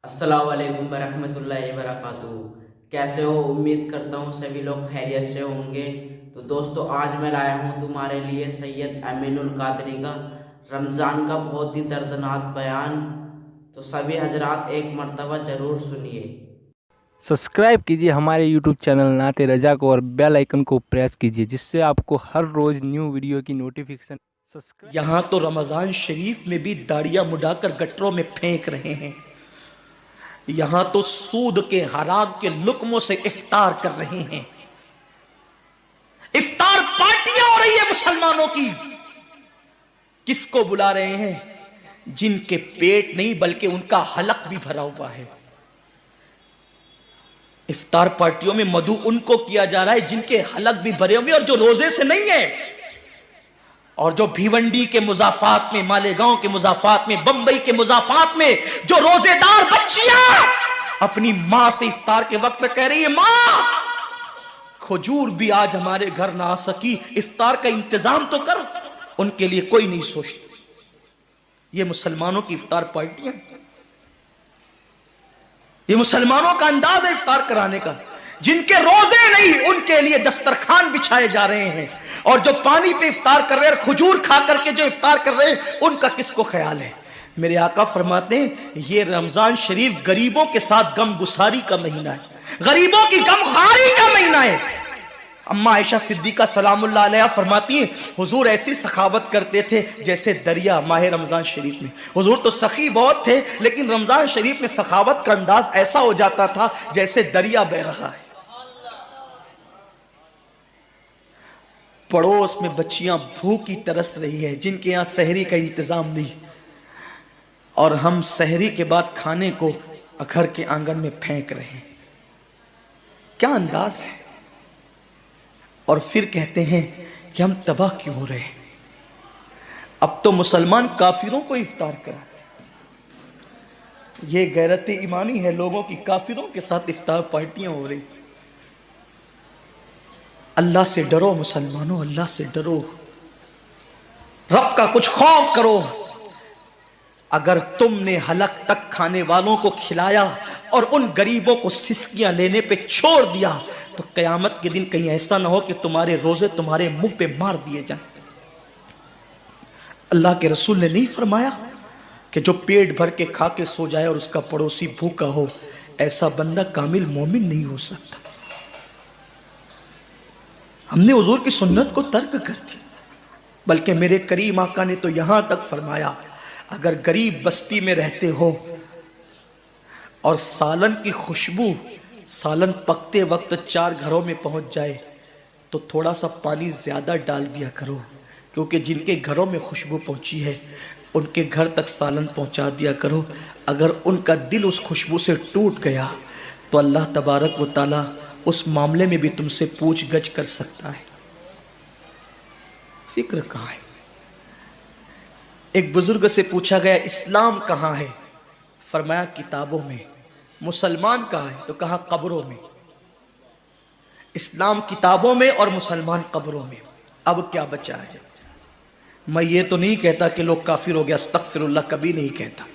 अस्सलाम वालेकुम वरहमतुल्लाहि वबरकातुहू। कैसे हो? उम्मीद करता हूँ सभी लोग खैरियत से होंगे। तो दोस्तों, आज मैं लाया हूँ तुम्हारे लिए सैयद अमीनुल कादरी का रमज़ान का बहुत ही दर्दनाक बयान। तो सभी हजरात एक मर्तबा ज़रूर सुनिए। सब्सक्राइब कीजिए हमारे YouTube चैनल नाते रजा को और बेल आइकन को प्रेस कीजिए, जिससे आपको हर रोज़ न्यू वीडियो की नोटिफिकेशन। यहाँ तो रमजान शरीफ में भी दाढ़ियां मुड़ाकर गटरों में फेंक रहे हैं। यहाँ तो सूद के हराम के लुक्मों से इफ्तार कर रहे हैं। इफ्तार पार्टियां हो रही है मुसलमानों की। किसको बुला रहे हैं? जिनके पेट नहीं बल्कि उनका हलक भी भरा हुआ है। इफ्तार पार्टियों में मधु उनको किया जा रहा है जिनके हलक भी भरे हुए और जो रोजे से नहीं है। और जो भिवंडी के मुजाफात में, मालेगांव के मुजाफात में, बंबई के मुजाफात में जो रोजेदार बच्चियां अपनी मां से इफ्तार के वक्त कह रही है, मां खजूर भी आज हमारे घर ना आ सकी, इफ्तार का इंतजाम तो कर। उनके लिए कोई नहीं सोचता। ये मुसलमानों की इफ्तार पार्टियां, ये मुसलमानों का अंदाज है इफ्तार कराने का। जिनके रोजे नहीं उनके लिए दस्तरखान बिछाए जा रहे हैं, और जो पानी पे इफ्तार कर रहे हैं, खजूर खा करके जो इफ्तार कर रहे हैं, उनका किसको ख्याल है? मेरे आका फरमाते हैं, ये रमजान शरीफ गरीबों के साथ गम गुसारी का महीना है, गरीबों की गमखारी का महीना है। अम्मा आयशा सिद्दीका सलामुल्लाह अलैहा फरमाती हैं, हुजूर ऐसी सखावत करते थे जैसे दरिया माह रमजान शरीफ में। हुजूर तो सखी बहुत थे, लेकिन रमजान शरीफ में सखावत का अंदाज ऐसा हो जाता था जैसे दरिया बह रहा है। पड़ोस में बच्चियां भूखी तरस रही है, जिनके यहां सहरी का इंतजाम नहीं, और हम सहरी के बाद खाने को घर के आंगन में फेंक रहे हैं। क्या अंदाज है? और फिर कहते हैं कि हम तबाह क्यों हो रहे हैं। अब तो मुसलमान काफिरों को इफ्तार कराते हैं। ये गैरत ईमानी है लोगों की, काफिरों के साथ इफ्तार पार्टियां हो रही। अल्लाह से डरो मुसलमानों, अल्लाह से डरो, रब का कुछ खौफ करो। अगर तुमने हलक तक खाने वालों को खिलाया और उन गरीबों को सिसकियां लेने पे छोड़ दिया, तो कयामत के दिन कहीं ऐसा ना हो कि तुम्हारे रोजे तुम्हारे मुंह पे मार दिए जाएं। अल्लाह के रसूल ने नहीं फरमाया कि जो पेट भर के खा के सो जाए और उसका पड़ोसी भूखा हो, ऐसा बंदा कामिल मोमिन नहीं हो सकता। हमने हुजूर की सुन्नत को तर्क कर दिया, बल्कि मेरे करीम आका ने तो यहां तक फरमाया, अगर गरीब बस्ती में रहते हो और सालन की खुशबू सालन पकते वक्त 4 घरों में पहुंच जाए, तो थोड़ा सा पानी ज्यादा डाल दिया करो, क्योंकि जिनके घरों में खुशबू पहुंची है उनके घर तक सालन पहुंचा दिया करो। अगर उनका दिल उस खुशबू से टूट गया तो अल्लाह तबारक व तआला उस मामले में भी तुमसे पूछ गछ कर सकता है। फिक्र कहाँ है? एक बुजुर्ग से पूछा गया, इस्लाम कहाँ है? फरमाया किताबों में। मुसलमान कहाँ है? तो कहा कब्रों में। इस्लाम किताबों में और मुसलमान कब्रों में। अब क्या बचा है? मैं ये तो नहीं कहता कि लोग काफिर हो गया, अस्तगफिरुल्लाह, कभी नहीं कहता।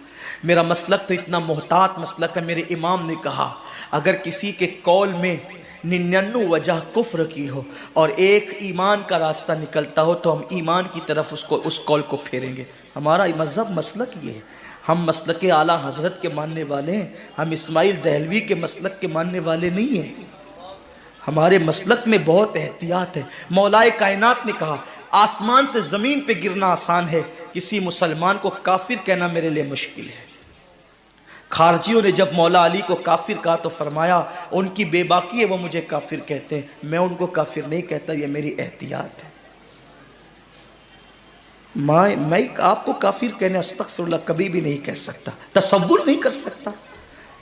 मेरा मसलक तो इतना मोहतात मसलक है। मेरे इमाम ने कहा, अगर किसी के कौल में 99 वजह कुफ्र की हो और एक ईमान का रास्ता निकलता हो, तो हम ईमान की तरफ उस कौल को फेरेंगे। हमारा मजहब मसलक ये है। हम मसलक आला हजरत के मानने वाले हैं, हम इस्माइल दहलवी के मसलक के मानने वाले नहीं हैं। हमारे मसलक में बहुत एहतियात है। मौलाए कायनात ने कहा, आसमान से जमीन पे गिरना आसान है, किसी मुसलमान को काफिर कहना मेरे लिए मुश्किल है। खारजियों ने जब मौला अली को काफिर कहा तो फरमाया, उनकी बेबाकी है, वो मुझे काफिर कहते हैं, मैं उनको काफिर नहीं कहता, ये मेरी एहतियात है। मैं आपको काफिर कहने अस्तगफिरुल्लाह कभी भी नहीं कह सकता, तसव्वुर नहीं कर सकता।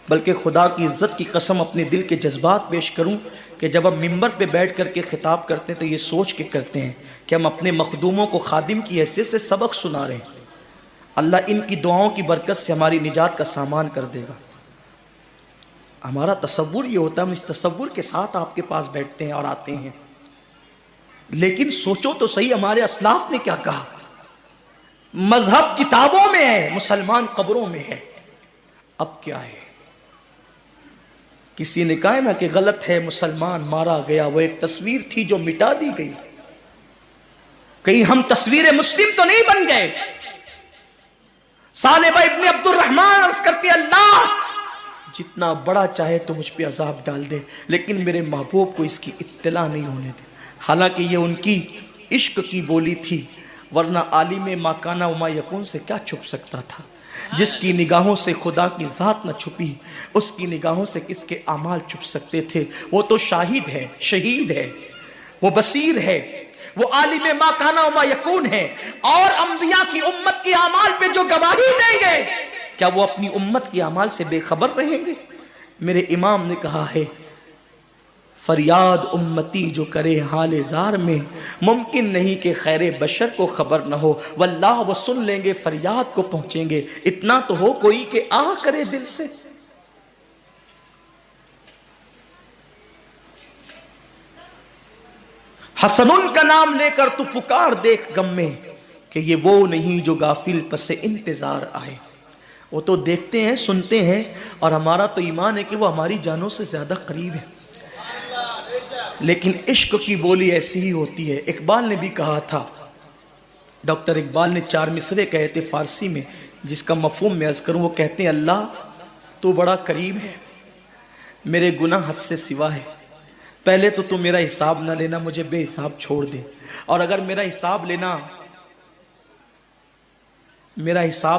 बल्कि खुदा की इज्जत की कसम अपने दिल के जज्बात पेश करूं कि जब हम मिंबर पे बैठ करके खिताब करते हैं तो ये सोच के करते हैं कि हम अपने मखदूमों को खादिम की हैसियत से सबक सुना रहे हैं। अल्लाह इनकी दुआओं की बरकत से हमारी निजात का सामान कर देगा। हमारा तसव्वुर ये होता है, हम इस तसव्वुर के साथ आपके पास बैठते हैं और आते हैं। लेकिन सोचो तो सही, हमारे असलाफ ने क्या कहा? मजहब किताबों में है, मुसलमान कब्रों में है। अब क्या है? किसी ने कहा ना कि गलत है मुसलमान मारा गया, वो एक तस्वीर थी जो मिटा दी गई। कहीं हम तस्वीर मुस्लिम तो नहीं बन गए। सालेबा इब्न अब्दुल रहमान अर्ज करती, अल्लाह जितना बड़ा चाहे तो मुझ पे अजाब डाल दे, लेकिन मेरे महबूब को इसकी इत्तला नहीं होने दे। हालांकि ये उनकी इश्क की बोली थी, वरना आलिम माकाना उमा यकून से क्या छुप सकता था। जिसकी निगाहों से खुदा की ज़ात न छुपी, उसकी निगाहों से किसके आमाल छुप सकते थे। वो तो शाहिद है, शहीद है, वो बसीर है, वो आलिम माकाना उमा यकून है। और अंबिया की उम्मत की आमाल पे जो गवाही देंगे, क्या वो अपनी उम्मत की आमाल से बेखबर रहेंगे? मेरे इमाम ने कहा है, फरियाद उम्मती जो करे हाल जार में, मुमकिन नहीं कि खैर बशर को खबर न हो। वल्लाह वो सुन लेंगे, फरियाद को पहुंचेंगे। इतना तो हो कोई के आ करे दिल से। हसनुन का नाम लेकर तू पुकार देख गम में, कि ये वो नहीं जो गाफिल पसे इंतजार आए। वो तो देखते हैं, सुनते हैं, और हमारा तो ईमान है कि वो हमारी जानों से ज्यादा करीब है। लेकिन इश्क की बोली ऐसी ही होती है। इकबाल ने भी कहा था, डॉक्टर इकबाल ने 4 मिसरे कहे थे फारसी में, जिसका मफहूम मैं अर्ज करूं। वो कहते हैं, अल्लाह तू बड़ा करीम है, मेरे गुनाह हद से सिवा है। पहले तो तू मेरा हिसाब ना लेना, मुझे बेहिसाब छोड़ दे। और अगर मेरा हिसाब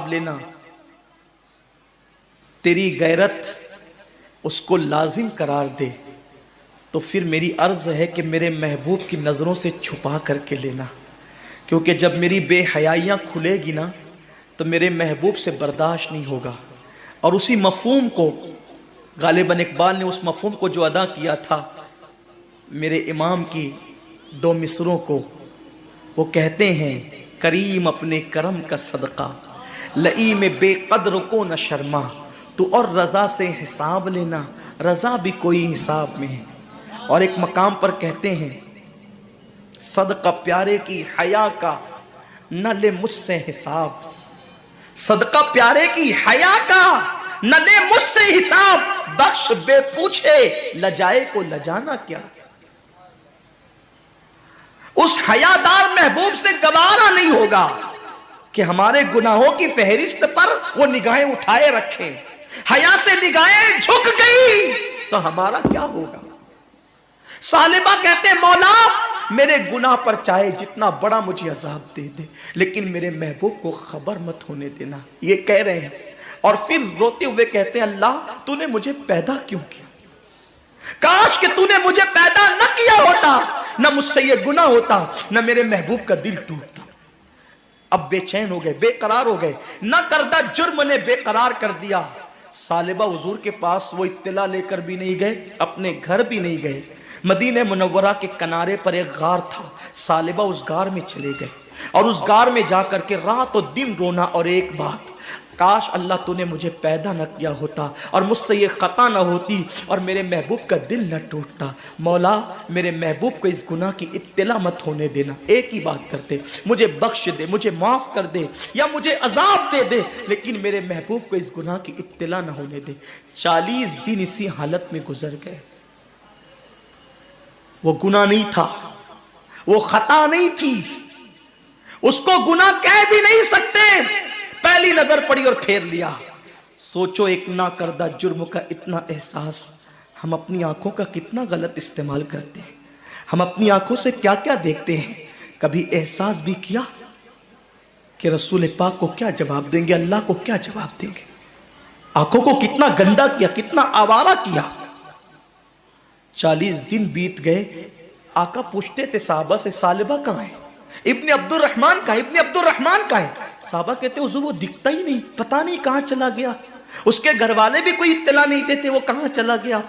लेना तेरी गैरत उसको लाजिम करार दे, तो फिर मेरी अर्ज है कि मेरे महबूब की नज़रों से छुपा करके लेना। क्योंकि जब मेरी बेहयाइयाँ खुलेगी ना, तो मेरे महबूब से बर्दाश्त नहीं होगा। और उसी मफहूम को गालिबन इकबाल ने उस मफहूम को जो अदा किया था मेरे इमाम की 2 मिसरों को, वो कहते हैं, करीम अपने करम का सदका, लई में बेकद्र को न शर्मा, तू और रज़ा से हिसाब लेना, रज़ा भी कोई हिसाब में है। और एक मकाम पर कहते हैं, सदका प्यारे की हया का न ले मुझसे हिसाब, सदका प्यारे की हया का न ले मुझसे हिसाब, बख्श बे पूछे लजाए को लजाना क्या। उस हयादार महबूब से गवारा नहीं होगा कि हमारे गुनाहों की फहरिस्त पर वो निगाहें उठाए रखे। हया से निगाहें झुक गई तो हमारा क्या होगा। सालिबा कहते, मौला मेरे गुनाह पर चाहे जितना बड़ा मुझे अजाब दे दे, लेकिन मेरे महबूब को खबर मत होने देना। ये कह रहे हैं और फिर रोते हुए कहते हैं, अल्लाह तूने मुझे पैदा क्यों किया। काश कि तूने मुझे पैदा न किया होता, न मुझसे ये गुनाह होता, न मेरे महबूब का दिल टूटता। अब बेचैन हो गए, बेकरार हो गए, न करदा जुर्म ने बेकरार कर दिया। सालिबा हुजूर के पास वो इत्तला लेकर भी नहीं गए, अपने घर भी नहीं गए। मदीने मुनव्वरा के किनारे पर एक गार था, सालिबा उस गार में चले गए और उस गार में जाकर के रात और दिन रोना। और एक बात, काश अल्लाह तूने मुझे पैदा न किया होता और मुझसे ये खता न होती और मेरे महबूब का दिल न टूटता। मौला मेरे महबूब को इस गुनाह की इत्तला मत होने देना। एक ही बात करते, मुझे बख्श दे, मुझे माफ कर दे या मुझे अजाब दे दे, लेकिन मेरे महबूब को इस गुनाह की इत्तला न होने दे। 40 दिन इसी हालत में गुजर गए। वो गुनाह नहीं था, वो खता नहीं थी, उसको गुनाह कह भी नहीं सकते। पहली नजर पड़ी और फेर लिया। सोचो, एक ना करदा जुर्म का इतना एहसास, हम अपनी आंखों का कितना गलत इस्तेमाल करते हैं। हम अपनी आंखों से क्या क्या देखते हैं। कभी एहसास भी किया कि रसूल पाक को क्या जवाब देंगे, अल्लाह को क्या जवाब देंगे। आंखों को कितना गंदा किया, कितना आवारा किया। 40 दिन बीत गए। आका पूछते थे साहबा से, सालिबा कहाँ है, इब्ने अब्दुल रहमान कहाँ है, इब्ने अब्दुल रहमान कहाँ है। साहबा कहते हुजूर वो दिखता ही नहीं, पता नहीं कहाँ चला गया। उसके घर वाले भी कोई इत्तला नहीं देते वो कहाँ चला गया।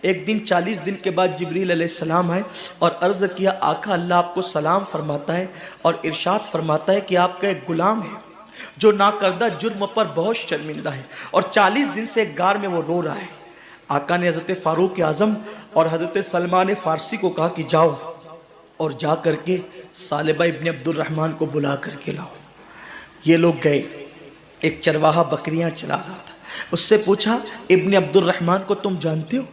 एक दिन 40 दिन के बाद जिब्रील अलैहिस्सलाम आए और अर्ज किया, आका अल्लाह आपको सलाम फरमाता है और इरशाद फरमाता है कि आपका एक गुलाम है जो नाकर्दा जुर्म पर बहुत शर्मिंदा है और 40 दिन से एक गार में वो रो रहा है। आका ने हजरत फारूक आजम और हजरत सलमान फारसी को कहा कि जाओ और जा करके सालिबा इब्ने अब्दुल रहमान को बुला करके लाओ। ये लोग गए। एक चरवाहा बकरियां चला रहा था, उससे पूछा, इब्ने अब्दुल रहमान को तुम जानते हो?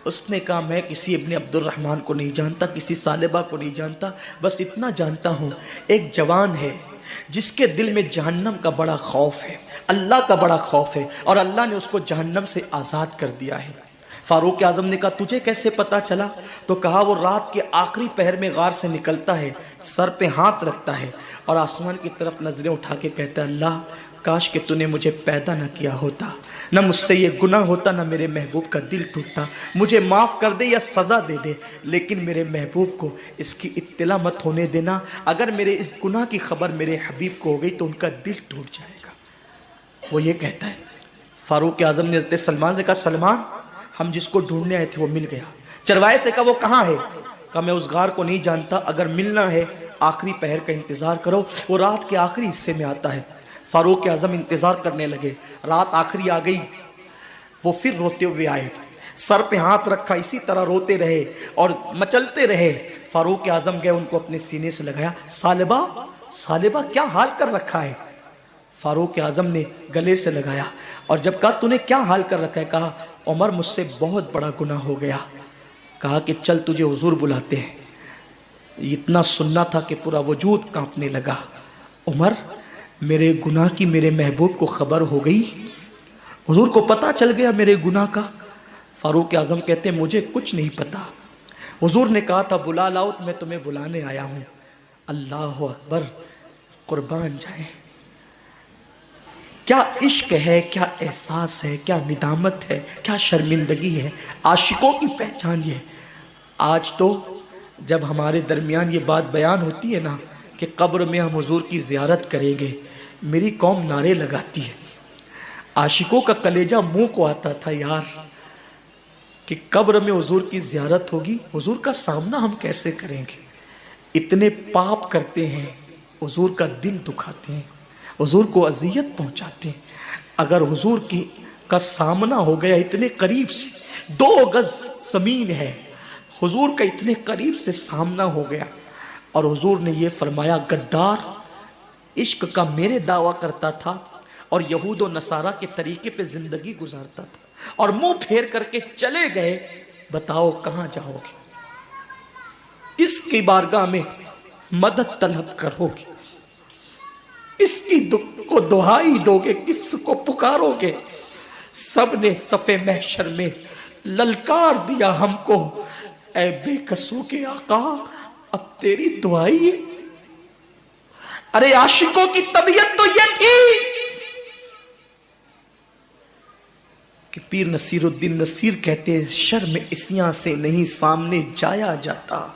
اس نے کہا میں کسی ابن عبد الرحمن کو نہیں جانتا, کسی سالبہ کو نہیں جانتا, بس اتنا جانتا ہوں ایک جوان ہے جس کے دل میں جہنم کا بڑا خوف ہے, اللہ کا بڑا خوف ہے, اور اللہ نے اس کو جہنم سے آزاد کر دیا ہے. فاروق اعظم نے کہا تجھے کیسے پتا چلا؟ تو کہا وہ رات کے آخری پہر میں غار سے نکلتا ہے, سر پہ ہاتھ رکھتا ہے اور آسمان کی طرف نظریں اٹھا کے کہتا ہے اللہ کاش کہ تو نے مجھے پیدا نہ کیا ہوتا, نہ مجھ سے یہ گناہ ہوتا, نہ میرے محبوب کا دل ٹوٹتا, مجھے معاف کر دے یا سزا دے دے, لیکن میرے محبوب کو اس کی اطلاع مت ہونے دینا, اگر میرے اس گناہ کی خبر میرے حبیب کو ہو گئی تو ان کا دل ٹوٹ جائے گا. وہ یہ کہتا ہے. فاروق اعظم نے حضرت سلمان سے کہا سلمان ہم جس کو ڈھونڈنے آئے تھے وہ مل گیا. چرواہے سے کہا وہ کہاں ہے؟ کہا میں اس غار کو نہیں جانتا, اگر ملنا ہے آخری پہر کا انتظار کرو, وہ رات کے آخری حصے میں آتا ہے. فاروق اعظم انتظار کرنے لگے, رات آخری آ گئی, وہ پھر روتے ہوئے آئے, سر پہ ہاتھ رکھا, اسی طرح روتے رہے اور مچلتے رہے. فاروق اعظم گئے, ان کو اپنے سینے سے لگایا, سالبہ سالبہ کیا حال کر رکھا ہے؟ فاروق اعظم نے گلے سے لگایا اور جب کہا تو نے کیا حال کر رکھا ہے؟ کہا عمر مجھ سے بہت بڑا گناہ ہو گیا. کہا کہ چل تجھے حضور بلاتے ہیں. اتنا سننا تھا کہ پورا وجود کانپنے لگا. عمر میرے گناہ کی میرے محبوب کو خبر ہو گئی, حضور کو پتا چل گیا میرے گناہ کا؟ فاروق اعظم کہتے ہیں مجھے کچھ نہیں پتا, حضور نے کہا تھا بلا لاؤ تو میں تمہیں بلانے آیا ہوں. اللہ اکبر, قربان جائیں. کیا عشق ہے, کیا احساس ہے, کیا ندامت ہے, کیا شرمندگی ہے. عاشقوں کی پہچان یہ. آج تو جب ہمارے درمیان یہ بات بیان ہوتی ہے نا کہ قبر میں ہم حضور کی زیارت کریں گے, میری قوم نعرے لگاتی ہے. عاشقوں کا کلیجہ منہ کو آتا تھا یار کہ قبر میں حضور کی زیارت ہوگی, حضور کا سامنا ہم کیسے کریں گے. اتنے پاپ کرتے ہیں, حضور کا دل دکھاتے ہیں, حضور کو اذیت پہنچاتے ہیں. اگر حضور کا سامنا ہو گیا اتنے قریب سے, 2 گز زمین ہے, حضور کا اتنے قریب سے سامنا ہو گیا اور حضور نے یہ فرمایا غدار عشق کا میرے دعویٰ کرتا تھا اور یہود و نصارہ کے طریقے پہ زندگی گزارتا تھا اور منہ پھیر کر کے چلے گئے, بتاؤ کہاں جاؤ گے؟ کس کی بارگاہ میں مدد طلب کرو گے؟ اس کی کو دعائی دو گے؟ کس کو پکارو گے؟ سب نے صف محشر میں للکار دیا ہم کو, اے بے کسوں کے آقا اب تیری دعائی ہے. ارے عاشقوں کی طبیعت تو یہ تھی کہ پیر نصیر الدین نصیر کہتے ہیں شرم اسیاں سے نہیں سامنے جایا جاتا,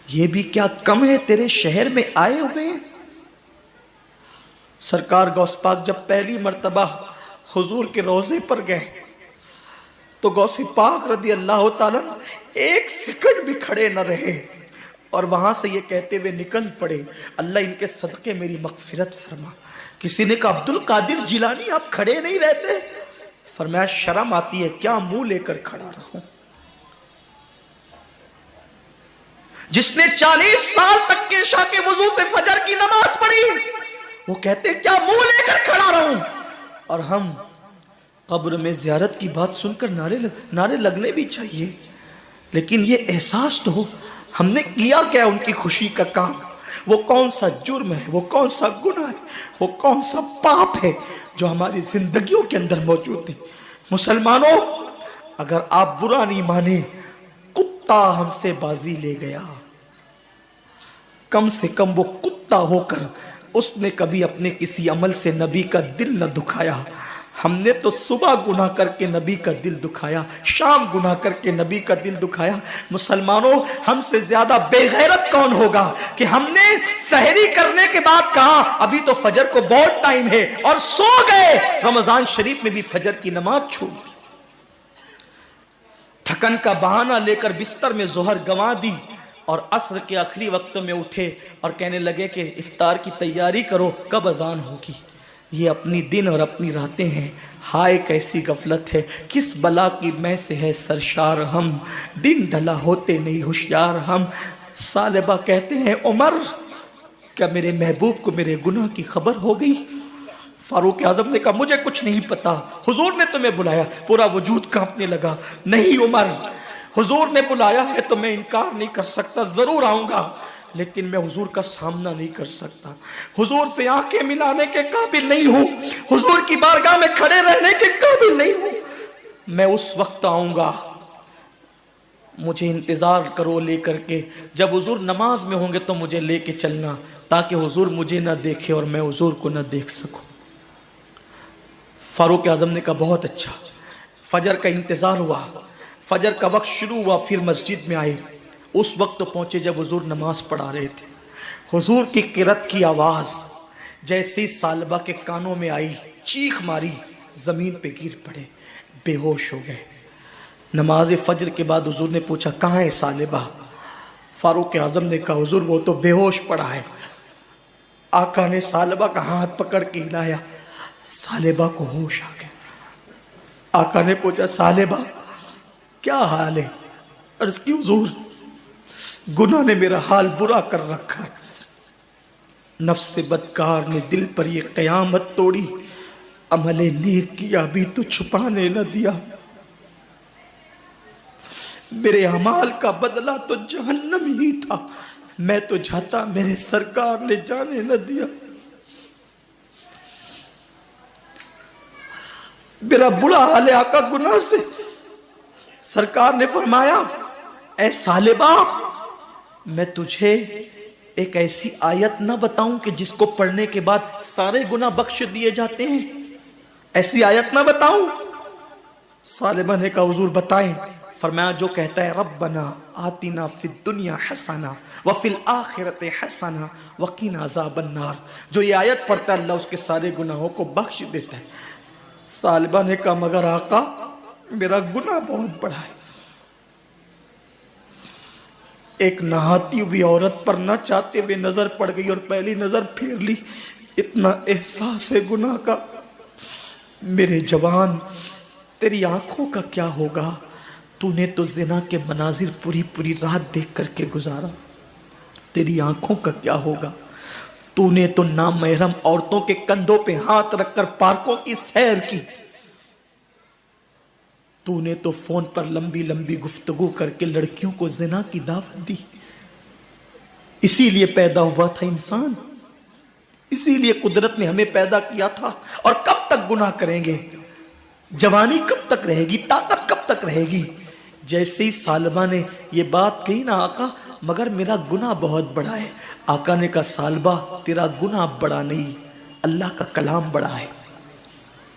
یہ بھی کیا کم ہے تیرے شہر میں آئے ہوئے. سرکار غوث پاک جب پہلی مرتبہ حضور کے روضے پر گئے تو غوث پاک رضی اللہ تعالیٰ 1 سیکنڈ بھی کھڑے نہ رہے اور وہاں سے یہ کہتے ہوئے نکل پڑے اللہ ان کے صدقے میری مغفرت فرما. کسی نے کہا عبد القادر جیلانی آپ کھڑے نہیں رہتے؟ فرمایا شرم آتی ہے کیا منہ لے کر کھڑا رہوں. جس نے 40 سال تک کے عشاء کے وضو سے فجر کی نماز پڑھی وہ کہتے کیا منہ لے کر کھڑا رہوں, اور ہم قبر میں زیارت کی بات سن کر نعرے لگنے بھی چاہیے, لیکن یہ احساس تو ہو ہم نے کیا کیا ان کی خوشی کا کام. وہ کون سا جرم ہے, وہ کون سا گناہ ہے, وہ کون سا پاپ ہے جو ہماری زندگیوں کے اندر موجود ہے. مسلمانوں اگر آپ برا نہیں مانے, کتا ہم سے بازی لے گیا, کم سے کم وہ کتا ہو کر اس نے کبھی اپنے کسی عمل سے نبی کا دل نہ دکھایا. ہم نے تو صبح گناہ کر کے نبی کا دل دکھایا, شام گناہ کر کے نبی کا دل دکھایا. مسلمانوں ہم سے زیادہ بے غیرت کون ہوگا کہ ہم نے سحری کرنے کے بعد کہا ابھی تو فجر کو بہت ٹائم ہے اور سو گئے. رمضان شریف میں بھی فجر کی نماز چھوڑ دی, تھکن کا بہانہ لے کر بستر میں ظہر گنوا دی اور عصر کے آخری وقت میں اٹھے اور کہنے لگے کہ افطار کی تیاری کرو کب اذان ہوگی. یہ اپنی دن اور اپنی راتیں ہیں. ہائے کیسی غفلت ہے, کس بلا کی میں سے ہے سرشار ہم, دن ڈھلا ہوتے نہیں ہوشیار ہم. سالبہ کہتے ہیں عمر کیا میرے محبوب کو میرے گناہ کی خبر ہو گئی؟ فاروق اعظم نے کہا مجھے کچھ نہیں پتا, حضور نے تمہیں بلایا. پورا وجود کانپنے لگا. نہیں عمر, हुजूर ने बुलाया है तो मैं इनकार नहीं कर सकता, जरूर आऊंगा, लेकिन मैं हुजूर का सामना नहीं कर सकता, हुजूर से आंखें मिलाने के काबिल नहीं हूं, हुजूर की बारगाह में खड़े रहने के काबिल नहीं हूं। मैं उस वक्त आऊंगा, मुझे इंतजार करो लेकर के, जब हुजूर नमाज में होंगे तो मुझे लेके चलना, ताकि हुजूर मुझे ना देखे और मैं हुजूर को ना देख सकूं। फारूक आजम ने कहा बहुत अच्छा। फजर का इंतजार हुआ, फजर का वक्त शुरू हुआ, फिर मस्जिद में आए। उस वक्त तो पहुंचे जब हुजूर नमाज पढ़ा रहे थे। हुजूर की किरत की आवाज जैसे ही सालबा के कानों में आई, चीख मारी, जमीन पे गिर पड़े, बेहोश हो गए। नमाज फजर के बाद हुजूर ने पूछा कहाँ है सालिबा? फारूक आजम ने कहा हुजूर वो तो बेहोश पड़ा है। आका ने सालिबा का हाथ पकड़ के हिलाया, सालिबा को होश आ गया। आका ने पूछा सालिबा क्या हाल है? अर्ज की हुजूर गुनाह ने मेरा हाल बुरा कर रखा है, नफ्स बदकार ने दिल पर ये कयामत तोड़ी, अमले नेक किया भी तो छुपाने न दिया, मेरे अमाल का बदला तो जहन्नम ही था, मैं तो चाहता मेरे सरकार ने जाने न दिया। मेरा बुरा हाल है आका गुनाह से। सरकार ने फरमाया ऐ सालिबा, मैं तुझे एक ऐसी आयत न बताऊं कि जिसको पढ़ने के बाद सारे गुनाह बख्श दिए जाते हैं? ऐसी आयत न बताऊं? सालिबा ने कहा हुजूर बताएं। फरमाया जो कहता है रब्बना आतिना फिद दुनिया हसना व फिल आखिरते हसना वकीना अज़ाबन नार, जो ये आयत पढ़ता है अल्लाह उसके सारे गुनाहों को बख्श देता है। सालिबा ने कहा मगर आका मेरा गुनाह बहुत बड़ा है। एक नहाती हुई औरत पर न चाहते हुए नजर पड़ गई और पहली नजर फेर ली, इतना एहसास है गुनाह का। मेरे जवान तेरी आंखों का क्या होगा? तूने तो जिना के मनाजिर पूरी पूरी रात देख करके गुजारा, तेरी आंखों का क्या होगा? तूने तो नामहरम औरतों के कंधों पे हाथ रखकर पार्कों की सैर की, तूने तो फोन पर लंबी लंबी गुफ्तगू करके लड़कियों को जिना की दावत दी। इसीलिए पैदा हुआ था इंसान, इसीलिए कुदरत ने हमें पैदा किया था। और कब तक गुनाह करेंगे? जवानी कब तक रहेगी? ताकत कब तक रहेगी? जैसे ही सालिबा ने ये बात कही ना आका मगर मेरा गुनाह बहुत बड़ा है, आका ने कहा सालिबा तेरा गुनाह बड़ा नहीं, अल्लाह का कलाम बड़ा है।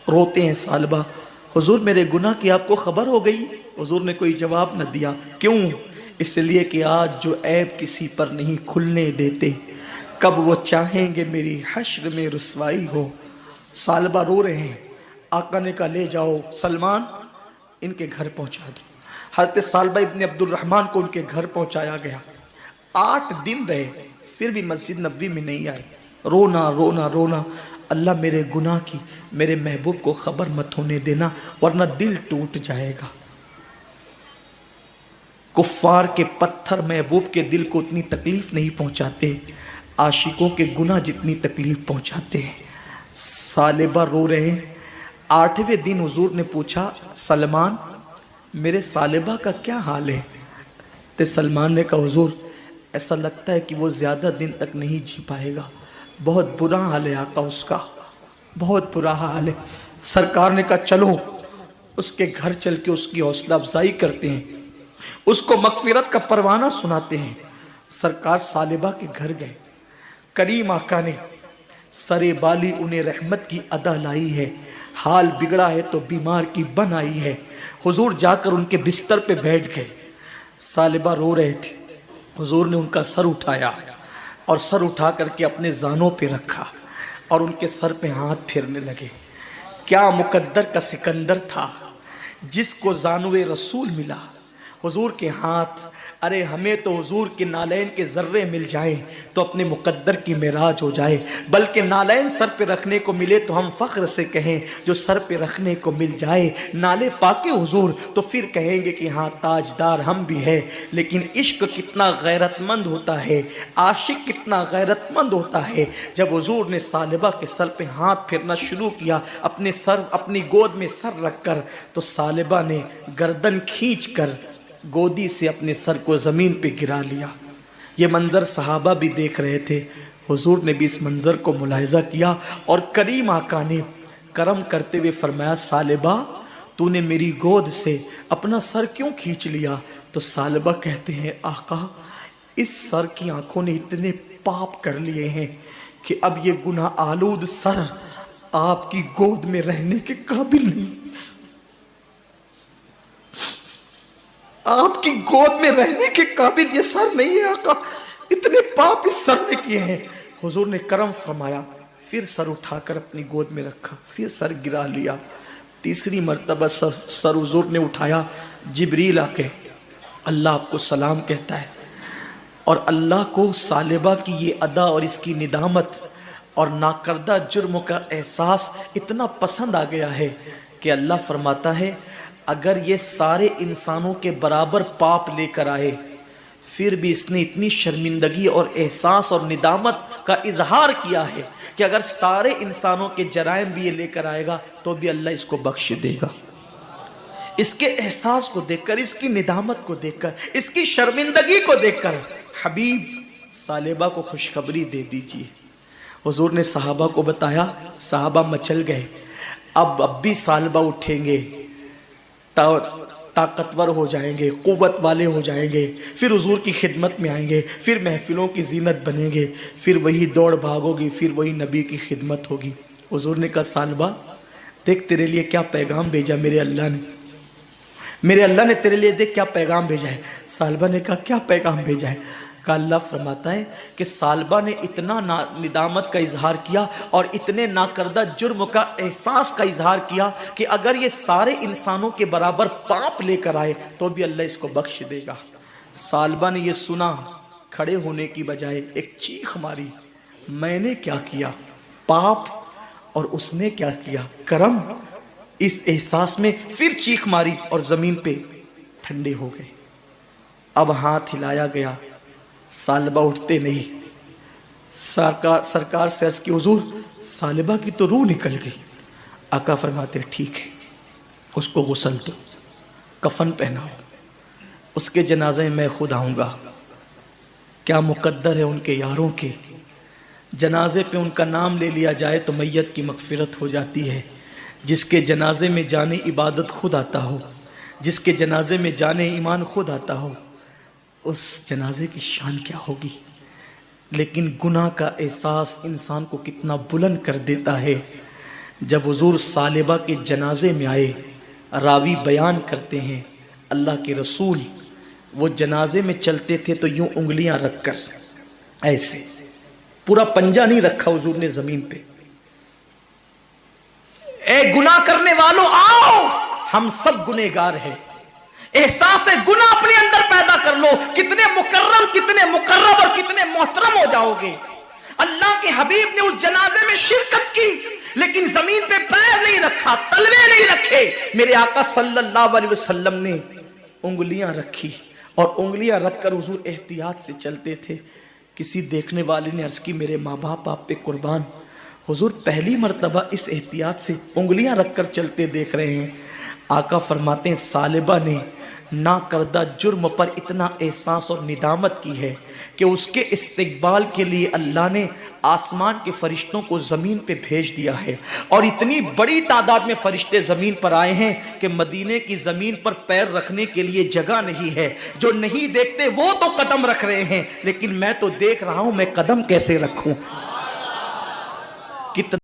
रोते हैं सालिबा, हुजूर मेरे गुनाह की आपको खबर हो गई? हुजूर ने कोई जवाब न दिया। क्यों? इसलिए कि आज जो ऐब किसी पर नहीं खुलने देते, कब वो चाहेंगे मेरी हश्र में रुसवाई हो। सालिबा रो रहे हैं। आका ने कहा ले जाओ सलमान, इनके घर पहुंचा दो। हज़रत सालिबा इब्न अब्दुल रहमान को उनके घर पहुंचाया गया। 8 दिन रहे, फिर भी मस्जिद नबवी में नहीं आए। रोना रोना रोना, अल्लाह मेरे गुनाह की मेरे महबूब को खबर मत होने देना वरना दिल टूट जाएगा। कुफ्फार के पत्थर महबूब के दिल को उतनी तकलीफ नहीं पहुंचाते, आशिकों के गुनाह जितनी तकलीफ पहुंचाते हैं। सालिबा रो रहे हैं। 8वें दिन हुजूर ने पूछा सलमान मेरे सालिबा का क्या हाल है? तो सलमान ने कहा हुजूर ऐसा लगता है कि वो ज्यादा दिन तक नहीं जी पाएगा, बहुत बुरा हाल है आका उसका, बहुत बुरा हाल है। सरकार ने कहा चलो उसके घर चल के उसकी हौसला अफजाई करते हैं, उसको मगफिरत का परवाना सुनाते हैं। सरकार सालिबा के घर गए। करीम आका ने सरे बाली उन्हें रहमत की अदा लाई है, हाल बिगड़ा है तो बीमार की बन आई है। हुजूर जाकर उनके बिस्तर पे बैठ गए। सालिबा रो रहे थे। हुजूर ने उनका सर उठाया और सर उठा करके अपने जानों पे रखा और उनके सर पे हाथ फेरने लगे। क्या मुकद्दर का सिकंदर था जिसको जानवे रसूल मिला। हुजूर के हाथ, अरे हमें तो हुजूर के नालैन के जर्रे मिल जाए तो अपने मुकद्दर की मेराज हो जाए, बल्कि नालैन सर पे रखने को मिले तो हम फख्र से कहें जो सर पे रखने को मिल जाए। नाले पाके हुजूर तो फिर कहेंगे कि हाँ ताजदार हम भी है। लेकिन इश्क कितना गैरतमंद होता है, आशिक कितना गैरतमंद होता है। जब हुजूर ने सालिबा के सर पे हाथ फेरना शुरू किया, अपने सर अपनी गोद में सर रखकर, तो सालिबा ने गर्दन खींच कर گودی سے اپنے سر کو زمین پہ گرا لیا۔ یہ منظر صحابہ بھی دیکھ رہے تھے، حضور نے بھی اس منظر کو ملاحظہ کیا اور کریم آقا نے کرم کرتے ہوئے فرمایا ثعلبہ تو نے میری گود سے اپنا سر کیوں کھینچ لیا؟ تو ثعلبہ کہتے ہیں آقا اس سر کی آنکھوں نے اتنے پاپ کر لیے ہیں کہ اب یہ گناہ آلود سر آپ کی گود میں رہنے کے قابل نہیں، آپ کی گود میں رہنے کے قابل یہ سر نہیں ہے آقا، اتنے پاپ اس سر نے کیے ہیں۔ حضور نے کرم فرمایا، پھر سر اٹھا کر اپنی گود میں رکھا، پھر سر گرا لیا، تیسری مرتبہ سر حضور نے اٹھایا، جبریل آ کے اللہ آپ کو سلام کہتا ہے، اور اللہ کو ثعلبہ کی یہ ادا اور اس کی ندامت اور ناکردہ جرم کا احساس اتنا پسند آ گیا ہے کہ اللہ فرماتا ہے اگر یہ سارے انسانوں کے برابر پاپ لے کر آئے پھر بھی اس نے اتنی شرمندگی اور احساس اور ندامت کا اظہار کیا ہے کہ اگر سارے انسانوں کے جرائم بھی یہ لے کر آئے گا تو بھی اللہ اس کو بخش دے گا۔ اس کے احساس کو دیکھ کر، اس کی ندامت کو دیکھ کر، اس کی شرمندگی کو دیکھ کر حبیب ثعلبہ کو خوشخبری دے دیجئے۔ حضور نے صحابہ کو بتایا، صحابہ مچل گئے، اب بھی ثعلبہ اٹھیں گے، طاقتور ہو جائیں گے، قوت والے ہو جائیں گے، پھر حضور کی خدمت میں آئیں گے، پھر محفلوں کی زینت بنیں گے، پھر وہی دوڑ بھاگ ہوگی، پھر وہی نبی کی خدمت ہوگی۔ حضور نے کہا ثعلبہ دیکھ تیرے لیے کیا پیغام بھیجا میرے اللہ نے، میرے اللہ نے تیرے لیے دیکھ کیا پیغام بھیجا ہے۔ ثعلبہ نے کہا کیا پیغام بھیجا ہے؟ کہا اللہ فرماتا ہے کہ ثعلبہ نے اتنا ندامت کا اظہار کیا اور اتنے ناکردہ جرم کا احساس کا اظہار کیا کہ اگر یہ سارے انسانوں کے برابر پاپ لے کر آئے تو بھی اللہ اس کو بخش دے گا۔ ثعلبہ نے یہ سنا، کھڑے ہونے کی بجائے ایک چیخ ماری، میں نے کیا کیا؟ پاپ اور اس نے کیا کیا؟ کرم۔ اس احساس میں پھر چیخ ماری اور زمین پہ ٹھنڈے ہو گئے۔ اب ہاتھ ہلایا گیا، ثعلبہ اٹھتے نہیں۔ سرکار سے عرض کی حضور ثعلبہ کی تو روح نکل گئی۔ آقا فرماتے ٹھیک ہے، اس کو غسل دو، کفن پہناؤ، اس کے جنازے میں خود آؤں گا۔ کیا مقدر ہے ان کے یاروں کے، جنازے پہ ان کا نام لے لیا جائے تو میت کی مغفرت ہو جاتی ہے۔ جس کے جنازے میں جانے عبادت خود آتا ہو، جس کے جنازے میں جانے ایمان خود آتا ہو، اس جنازے کی شان کیا ہوگی۔ لیکن گناہ کا احساس انسان کو کتنا بلند کر دیتا ہے۔ جب حضور ثعلبہ کے جنازے میں آئے، راوی بیان کرتے ہیں اللہ کے رسول وہ جنازے میں چلتے تھے تو یوں انگلیاں رکھ کر ایسے، پورا پنجہ نہیں رکھا حضور نے زمین پہ۔ اے گناہ کرنے والوں آؤ، ہم سب گنہگار ہیں، احساس گناہ اپنے اندر پیدا کر لو، کتنے مکرم، کتنے مقرب اور کتنے محترم ہو جاؤ گے۔ اللہ کے حبیب نے اس جنازے میں شرکت کی لیکن زمین پہ پیر نہیں رکھا، تلوے نہیں رکھے۔ میرے آقا صلی اللہ علیہ وسلم نے انگلیاں رکھی اور انگلیاں رکھ کر حضور احتیاط سے چلتے تھے۔ کسی دیکھنے والے نے عرض کی میرے ماں باپ آپ پہ قربان، حضور پہلی مرتبہ اس احتیاط سے انگلیاں رکھ کر چلتے دیکھ رہے ہیں۔ آقا فرماتے ہیں ثعلبہ نے نا کردہ جرم پر اتنا احساس اور ندامت کی ہے کہ اس کے استقبال کے لیے اللہ نے آسمان کے فرشتوں کو زمین پہ بھیج دیا ہے، اور اتنی بڑی تعداد میں فرشتے زمین پر آئے ہیں کہ مدینے کی زمین پر پیر رکھنے کے لیے جگہ نہیں ہے۔ جو نہیں دیکھتے وہ تو قدم رکھ رہے ہیں، لیکن میں تو دیکھ رہا ہوں، میں قدم کیسے رکھوں؟ کتنا